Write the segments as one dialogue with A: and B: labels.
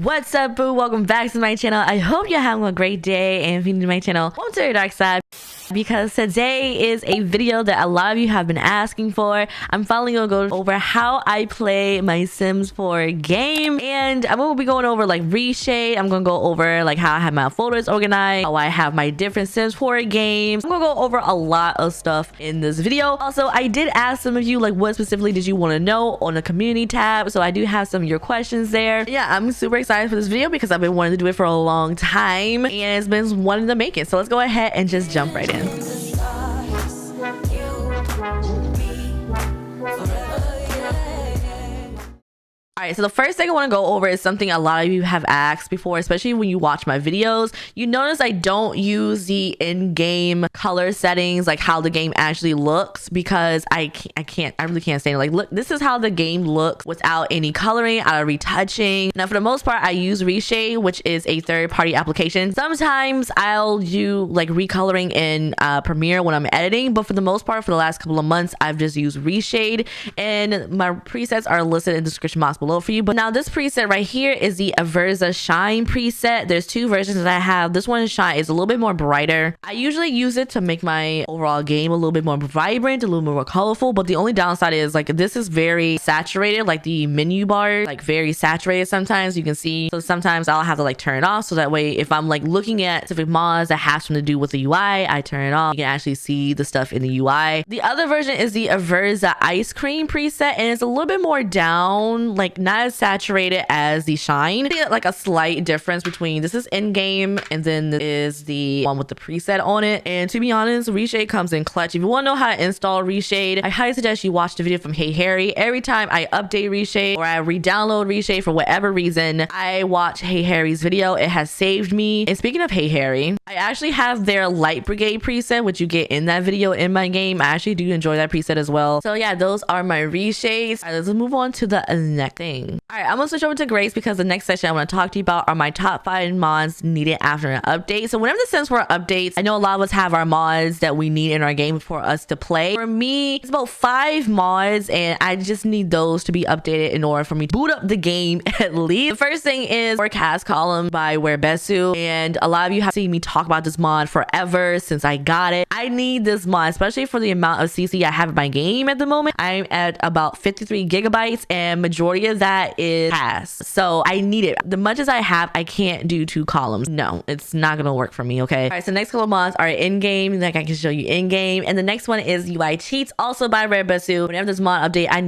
A: What's up, boo? Welcome back to my channel. I hope you're having a great day, and if you're new to my channel, welcome to your dark side, because today is a video that a lot of you have been asking for. I'm finally gonna go over how I play my Sims 4 game, and I'm gonna be going over like Reshade. I'm gonna go over like how I have my folders organized, how I have my different Sims 4 games. I'm gonna go over a lot of stuff in this video. Also, I did ask some of you like what specifically did you want to know on the community tab, so I do have some of your questions there. Yeah, I'm super excited for this video because I've been wanting to do it for a long time, and it's been wanting to make it. So let's go ahead and just jump right in. Alright, so the first thing I want to go over is something a lot of you have asked before, especially when you watch my videos. You notice I don't use the in-game color settings, like how the game actually looks, because I really can't stand it. Like, look, this is how the game looks without any coloring, out of retouching. Now, for the most part, I use Reshade, which is a third-party application. Sometimes I'll do like recoloring in Premiere when I'm editing, but for the most part, for the last couple of months, I've just used Reshade, and my presets are listed in the description box below for you. But now this preset right here is the Aversa Shine preset. There's two versions that I have. This one Shine is a little bit more brighter. I usually use it to make my overall game a little bit more vibrant, a little more colorful, but the only downside is like this is very saturated, like the menu bar, like very saturated sometimes, you can see. So sometimes I'll have to like turn it off, so that way if I'm like looking at specific mods that have something to do with the UI, I turn it off. You can actually see the stuff in the UI. The other version is the Aversa Ice Cream preset, and it's a little bit more down, like not as saturated as the Shine. Like a slight difference between this is in-game and then this is the one with the preset on it. And to be honest, Reshade comes in clutch. If you want to know how to install Reshade, I highly suggest you watch the video from Hey Harry. Every time I update Reshade or I re-download Reshade for whatever reason, I watch Hey Harry's video. It has saved me. And speaking of Hey Harry, I actually have their Light Brigade preset, which you get in that video in my game. I actually do enjoy that preset as well. So yeah, those are my reshades. All right, let's move on to the next thing. All right, I'm gonna switch over to Grace because the next section I want to talk to you about are my top 5 mods needed after an update. So whenever the Sims 4 updates, I know a lot of us have our mods that we need in our game for us to play. For me, it's about 5 mods, and I just need those to be updated in order for me to boot up the game at least. The first thing is Forecast Column by Werebesu, and a lot of you have seen me talk about this mod forever since I got it. I need this mod, especially for the amount of CC I have in my game at the moment. I'm at about 53 gigabytes, and majority of that is past, so I need it. The much as I have, I can't do 2 columns. No, it's not gonna work for me. Okay, all right, so the next couple of mods are in-game, like I can show you in-game, and the next one is UI Cheats, also by Redwood. Whenever this mod update, I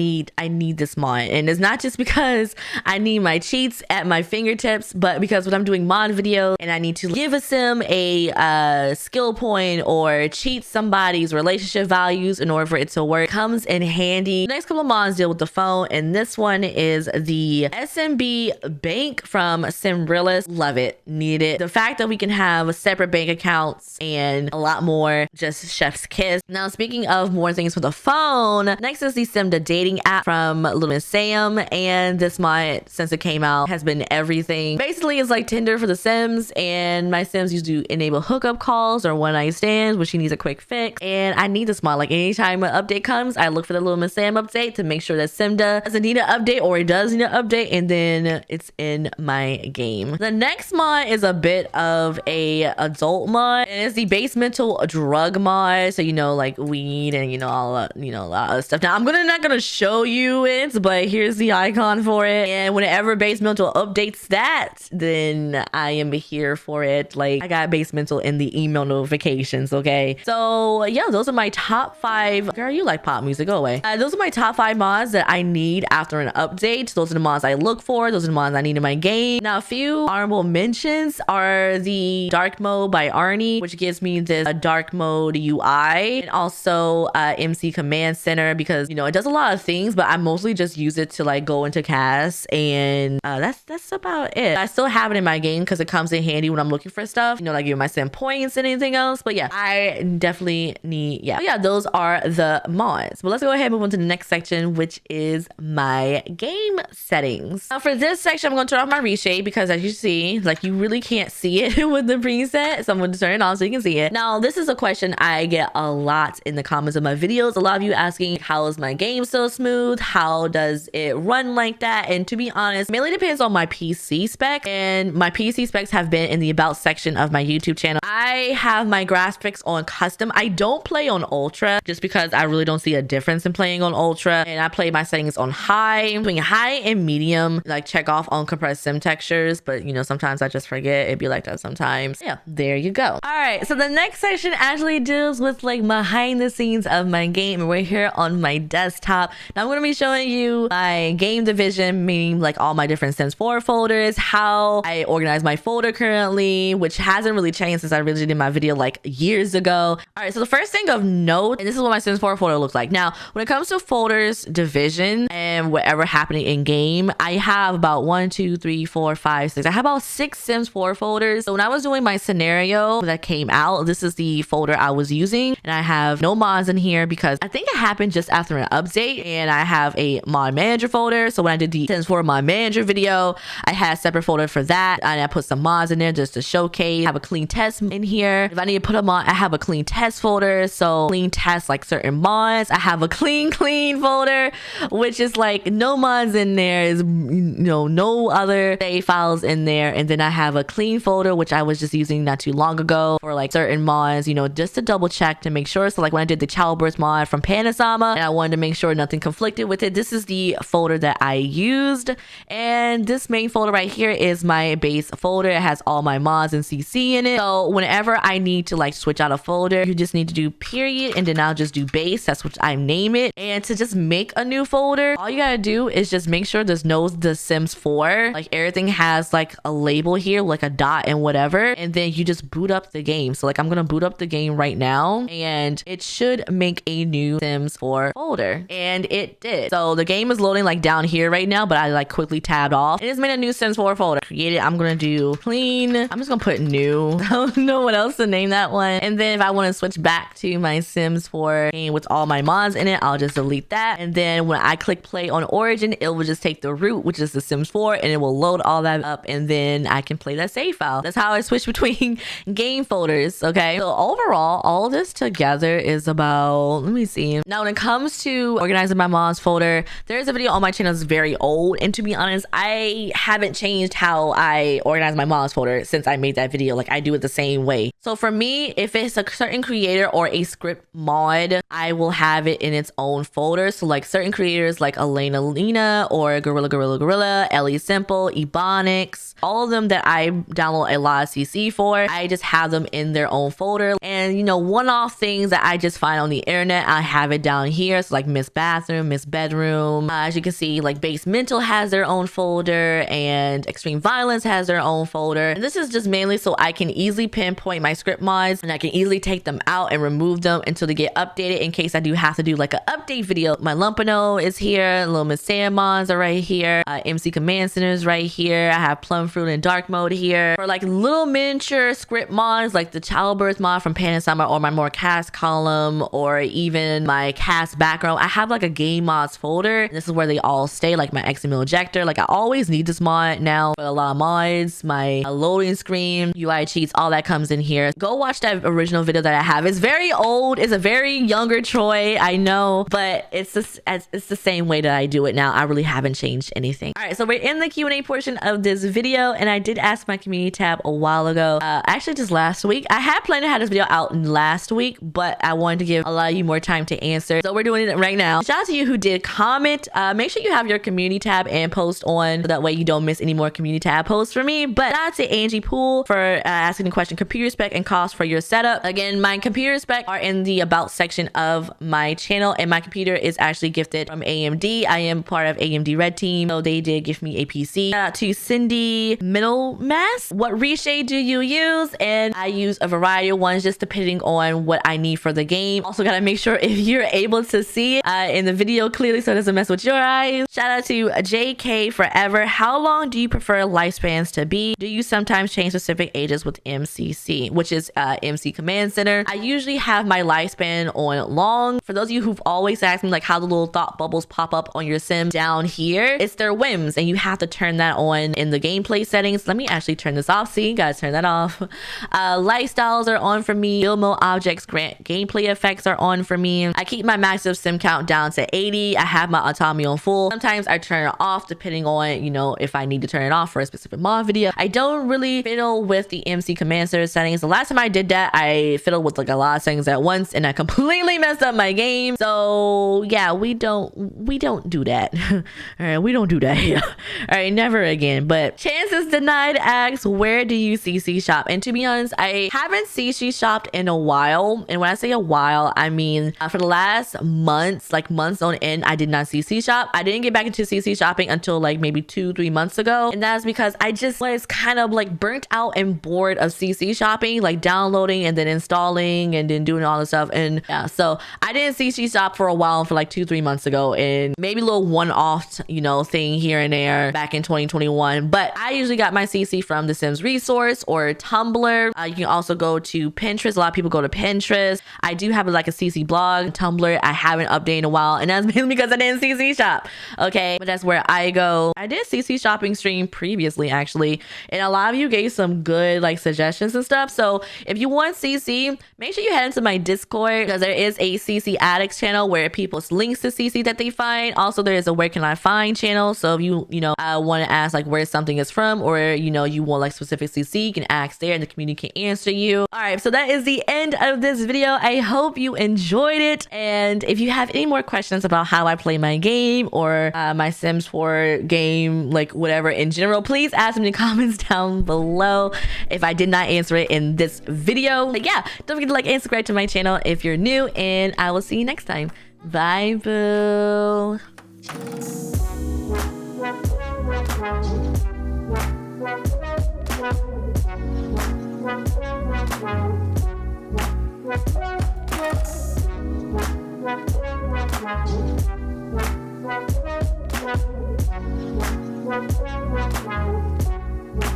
A: need this mod, and it's not just because I need my cheats at my fingertips, but because when I'm doing mod videos and I need to give a sim a skill point or cheat somebody's relationship values in order for it to work, it comes in handy. The next couple of mods deal with the phone, and this one is the SMB Bank from Simrillis. Love it, need it. The fact that we can have separate bank accounts and a lot more, just chef's kiss. Now, speaking of more things for the phone, next is the The dating app from Little Miss Sam, and this mod, since it came out, has been everything. Basically, it's like Tinder for the Sims, and my Sims used to enable hookup calls or one night stands, which she needs a quick fix, and I need this mod. Like anytime an update comes, I look for the Little Miss Sam update to make sure that Simda doesn't need an update, or it does need an update, and then it's in my game. The next mod is a bit of a adult mod, and it's the Basemental Drug mod, so you know, like weed and you know all a lot of stuff. Now I'm not gonna show you it, but here's the icon for it, and whenever Basemental updates that, then I am here for it. Like, I got Basemental in the email notifications. Okay, so yeah, those are my top 5. Girl, you like pop music, go away. Those are my top 5 mods that I need after an update. Those are the mods I look for. Those are the mods I need in my game. Now, a few honorable mentions are the Dark Mode by Arnie, which gives me this dark mode UI, and also MC Command Center, because you know it does a lot of things, but I mostly just use it to like go into cast, and that's about it. I still have it in my game because it comes in handy when I'm looking for stuff, you know, like giving my sim points and anything else. But yeah, I definitely need, yeah. But yeah, those are the mods. But let's go ahead and move on to the next section, which is my game. game settings. Now for this section, I'm going to turn off my reshade because as you see, like you really can't see it with the preset. So I'm going to turn it on so you can see it. Now this is a question I get a lot in the comments of my videos. A lot of you asking, how is my game so smooth? How does it run like that? And to be honest, mainly depends on my PC spec, and my PC specs have been in the about section of my YouTube channel. I have my graphics on custom. I don't play on ultra just because I really don't see a difference in playing on ultra, and I play my settings on high, between high and medium, like check off on compressed sim textures, but you know, sometimes I just forget. It'd be like that sometimes. Yeah, there you go. All right, so the next section actually deals with like behind the scenes of my game, and we're here on my desktop. Now I'm going to be showing you my game division, meaning like all my different Sims 4 folders, how I organize my folder currently, which hasn't really changed since I originally did my video like years ago. All right, so the first thing of note, and this is what my Sims 4 folder looks like. Now, when it comes to folders division and whatever happening in game, I have about 1, 2, 3, 4, 5, 6. I have about 6 Sims 4 folders. So when I was doing my scenario that came out, this is the folder I was using, and I have no mods in here because I think it happened just after an update, and I have a mod manager folder. So when I did the Sims 4 mod manager video, I had a separate folder for that, and I put some mods in there just to showcase. I have a clean test in here. If I need to put a mod, I have a clean test folder. So clean test like certain mods. I have a clean folder, which is like no mods in there, is no other save files in there. And then I have a clean folder, which I was just using not too long ago for like certain mods, just to double check to make sure. So like when I did the childbirth mod from Panasama, and I wanted to make sure nothing conflicted with it, this is the folder that I used. And this main folder right here is my base folder. It has all my mods and CC in it. So whenever I need to like switch out a folder, you just need to do period, and then I'll just do base. That's what I name it. And to just make a new folder, all you gotta do is just make sure there's no The Sims 4. Like everything has like a label here, like a dot and whatever, and then you just boot up the game. So like I'm gonna boot up the game right now, and it should make a new Sims 4 folder, and it did. So the game is loading like down here right now, but I like quickly tabbed off. It has made a new Sims 4 folder. Created. I'm gonna do clean. I'm just gonna put new. I don't know what else to name that one. And then if I want to switch back to my Sims 4 game with all my mods in it, I'll just delete that. And then when I click play on Origin, it will just take the root, which is the Sims 4, and it will load all that up, and then I can play that save file. That's how I switch between game folders. Okay, so overall, all this together is about, let me see. Now when it comes to organizing my mods folder, there's a video on my channel that's very old, and to be honest, I haven't changed how I organize my mods folder since I made that video. Like I do it the same way. So for me, if it's a certain creator or a script mod, I will have it in its own folder. So like certain creators like Elena Lena or Gorilla, Ellie Simple, Ebonics, all of them that I download a lot of CC for, I just have them in their own folder. And one-off things that I just find on the internet, I have it down here. So like Miss Bathroom, Miss Bedroom, as you can see, like Base Mental has their own folder, and Extreme Violence has their own folder. And this is just mainly so I can easily pinpoint my script mods, and I can easily take them out and remove them until they get updated in case I do have to do like an update video. My Lumpino is here, Little Miss Sam mods are right here, MC Command Center is right here. I have Plum Fruit and Dark Mode here. For like little miniature script mods like the Childbirth mod from Panasama, or my more cast column, or even my cast background, I have like a game mods folder. This is where they all stay, like my XML ejector. Like I always need this mod now for a lot of mods. My loading screen, UI cheats, all that comes in here. Go watch that original video that I have. It's very old. It's a very younger Troy, I know, but it's the same way that I do it now. I really haven't changed anything. All right, so we're in the Q&A portion of this video, and I did ask my community tab a while ago, actually just last week. I had planned to have this video out last week, but I wanted to give a lot of you more time to answer, so we're doing it right now. Shout out to you who did comment. Make sure you have your community tab and post on, so that way you don't miss any more community tab posts for me. But shout out to Angie Poole for asking the question, computer spec and cost for your setup. Again, my computer spec are in the about section of my channel, and my computer is actually gifted from AMD. I am part of AMD Red Team, so they did give me a PC. Shout out to Cindy Middlemass. What reshade do you use? And I use a variety of ones just depending on what I need for the game. Also gotta make sure if you're able to see it in the video clearly so it doesn't mess with your eyes. Shout out to JK Forever. How long do you prefer lifespans to be? Do you sometimes change specific ages with MCC, which is MC Command Center? I usually have my lifespan on long. For those of you who've always asked me like how the little thought bubbles pop up on your sim down down here, it's their whims, and you have to turn that on in the gameplay settings. Let me actually turn this off. See, guys, turn that off. Lifestyles are on for me. Build mode objects, grant gameplay effects are on for me. I keep my massive sim count down to 80. I have my autonomy on full. Sometimes I turn it off depending on, you know, if I need to turn it off for a specific mod video. I don't really fiddle with the MC command server settings. The last time I did that, I fiddled with like a lot of settings at once, and I completely messed up my game. So yeah, we don't do that. All right, we don't do that here. All right, never again. But Chances Denied asks, where do you CC shop? And to be honest, I haven't CC shopped in a while. And when I say a while, I mean for the last months, like months on end, I did not CC shop. I didn't get back into CC shopping until like maybe 2-3 months ago, and that's because I just was kind of like burnt out and bored of CC shopping, like downloading and then installing and then doing all this stuff. And yeah, so I didn't CC shop for a while, for like 2-3 months ago, and maybe a little one-off, you know, thing here and there back in 2021. But I usually got my CC from the Sims resource or Tumblr. You can also go to Pinterest. A lot of people go to Pinterest. I do have like a CC blog. Tumblr I haven't updated in a while, and that's mainly because I didn't CC shop. Okay, but that's where I go. I did CC shopping stream previously actually, and a lot of you gave some good like suggestions and stuff. So if you want CC, make sure you head into my Discord, because there is a CC addicts channel where people post links to CC that they find. Also, there is a where can I find channel. So if you want to ask like where something is from, or you want like specific CC, you can ask there and the community can answer you. All right, so that is the end of this video. I hope you enjoyed it, and if you have any more questions about how I play my game or my Sims 4 game, like whatever in general, please ask them in the comments down below if I did not answer it in this video. Like, yeah, don't forget to like and subscribe to my channel if you're new, and I will see you next time. Bye, boo.